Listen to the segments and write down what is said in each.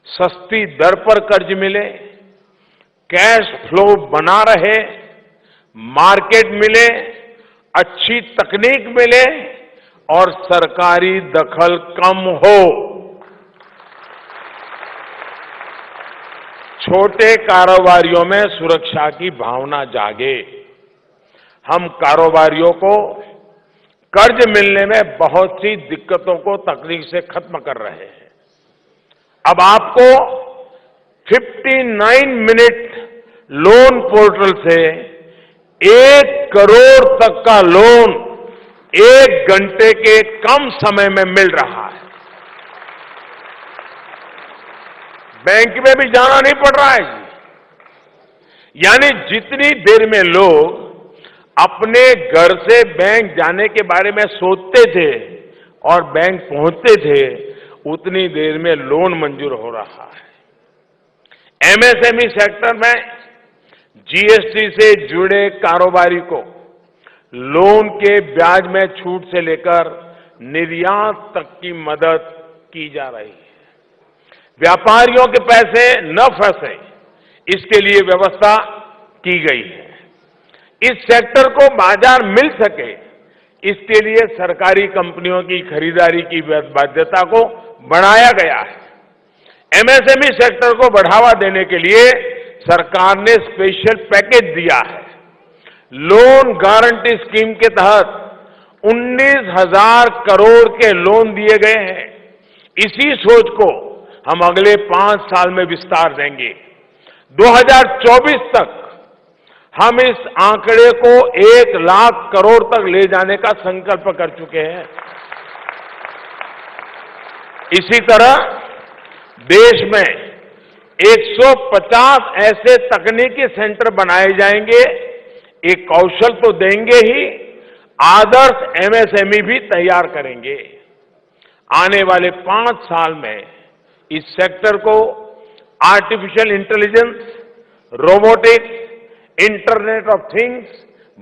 सस्ती दर पर कर्ज मिले, कैश फ्लो बना रहे, मार्केट मिले, अच्छी तकनीक मिले और सरकारी दखल कम हो। छोटे कारोबारियों में सुरक्षा की भावना जागे। हम कारोबारियों को कर्ज मिलने में बहुत सी दिक्कतों को तकनीक से खत्म कर रहे हैं। अब आपको 59 मिनट लोन पोर्टल से 1 करोड़ तक का लोन 1 घंटे के कम समय में मिल रहा है। बैंक में भी जाना नहीं पड़ रहा है। यानी जितनी देर में लोग अपने घर से बैंक जाने के बारे में सोचते थे और बैंक पहुंचते थे, उतनी देर में लोन मंजूर हो रहा है। एमएसएमई सेक्टर में जीएसटी से जुड़े कारोबारी को लोन के ब्याज में छूट से लेकर निर्यात तक की मदद की जा रही है। व्यापारियों के पैसे न फंसे, इसके लिए व्यवस्था की गई है। इस सेक्टर को बाजार मिल सके, इसके लिए सरकारी कंपनियों की खरीदारी की बाध्यता को बढ़ाया गया है। एमएसएमई सेक्टर को बढ़ावा देने के लिए सरकार ने स्पेशल पैकेज दिया है। लोन गारंटी स्कीम के तहत 19,000 करोड़ के लोन दिए गए हैं। इसी सोच को हम अगले 5 साल में विस्तार देंगे। 2024 तक हम इस आंकड़े को 1 लाख करोड़ तक ले जाने का संकल्प कर चुके हैं। इसी तरह देश में 150 ऐसे तकनीकी सेंटर बनाए जाएंगे। एक कौशल तो देंगे ही, आदर्श एमएसएमई भी तैयार करेंगे। आने वाले 5 साल में इस सेक्टर को artificial intelligence, robotics, internet of things,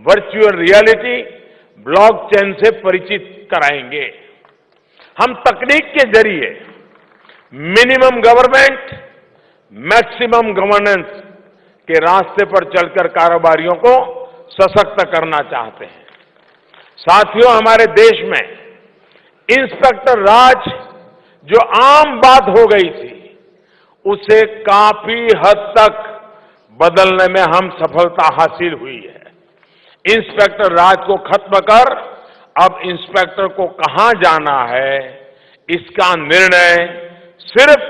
virtual reality, blockchain से परिचित कराएंगे। हम तकनीक के जरिए मिनिमम गवर्नमेंट, मैक्सिमम गवर्नेंस के रास्ते पर चलकर कारोबारियों को सशक्त करना चाहते हैं। साथियों, हमारे देश में इंस्पेक्टर राज जो आम बात हो गई थी, उसे काफी हद तक बदलने में हम सफलता हासिल हुई है। इंस्पेक्टर राज को खत्म कर अब इंस्पेक्टर को कहां जाना है, इसका निर्णय सिर्फ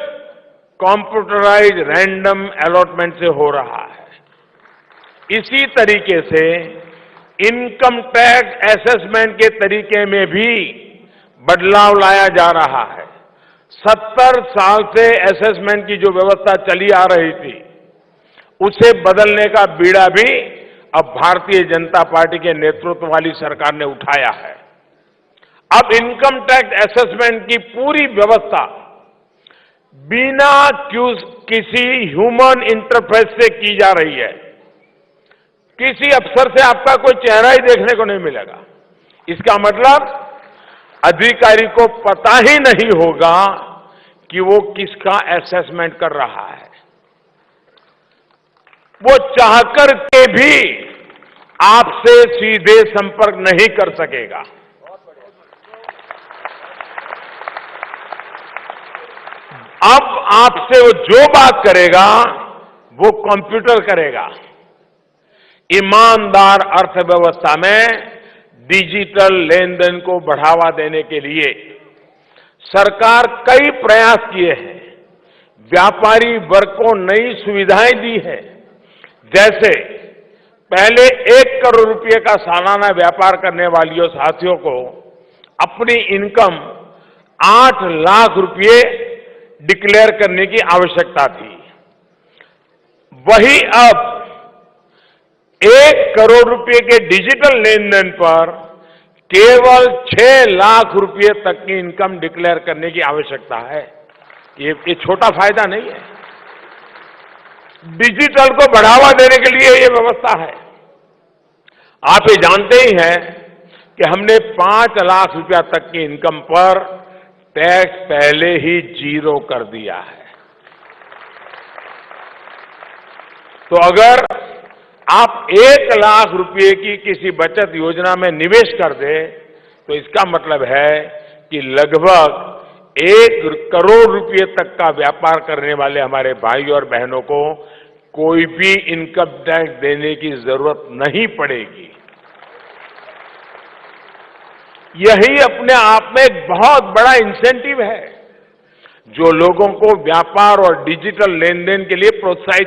कंप्यूटराइज रैंडम अलॉटमेंट से हो रहा है। इसी तरीके से इनकम टैक्स असेसमेंट के तरीके में भी बदलाव लाया जा रहा है। 70 साल से असेसमेंट की जो व्यवस्था चली आ रही थी, उसे बदलने का बीड़ा भी अब भारतीय जनता पार्टी के नेतृत्व वाली सरकार ने उठाया है। अब इनकम टैक्स असेसमेंट की पूरी व्यवस्था बिना किसी ह्यूमन इंटरफेस से की जा रही है। किसी अफसर से आपका कोई चेहरा ही देखने को नहीं मिलेगा। इसका मतलब अधिकारी को पता ही नहीं होगा कि वो किसका असेसमेंट कर रहा है। वो चाहकर के भी आपसे सीधे संपर्क नहीं कर सकेगा। अब आपसे वो जो बात करेगा, वो कंप्यूटर करेगा। ईमानदार अर्थव्यवस्था में डिजिटल लेन देन को बढ़ावा देने के लिए सरकार कई प्रयास किए हैं। व्यापारी वर्ग को नई सुविधाएं दी है। जैसे पहले 1 करोड़ रुपए का सालाना व्यापार करने वालियों साथियों को अपनी इनकम 8 लाख रुपए डिक्लेयर करने की आवश्यकता थी। वही अब 1 करोड़ रुपए के डिजिटल लेन देन पर केवल 6 लाख रुपए तक की इनकम डिक्लेयर करने की आवश्यकता है। ये छोटा फायदा नहीं है। डिजिटल को बढ़ावा देने के लिए ये व्यवस्था है। आप ये जानते ही हैं कि हमने 5 लाख रुपया तक की इनकम पर टैक्स पहले ही 0 कर दिया है। तो अगर आप 1 लाख रुपए की किसी बचत योजना में निवेश कर दे तो इसका मतलब है कि लगभग 1 करोड़ रुपए तक का व्यापार करने वाले हमारे भाई और बहनों को कोई भी इनकम टैक्स देने की जरूरत नहीं पड़ेगी। यही अपने आप में एक बहुत बड़ा इंसेंटिव है जो लोगों को व्यापार और डिजिटल लेन देन के लिए प्रोत्साहित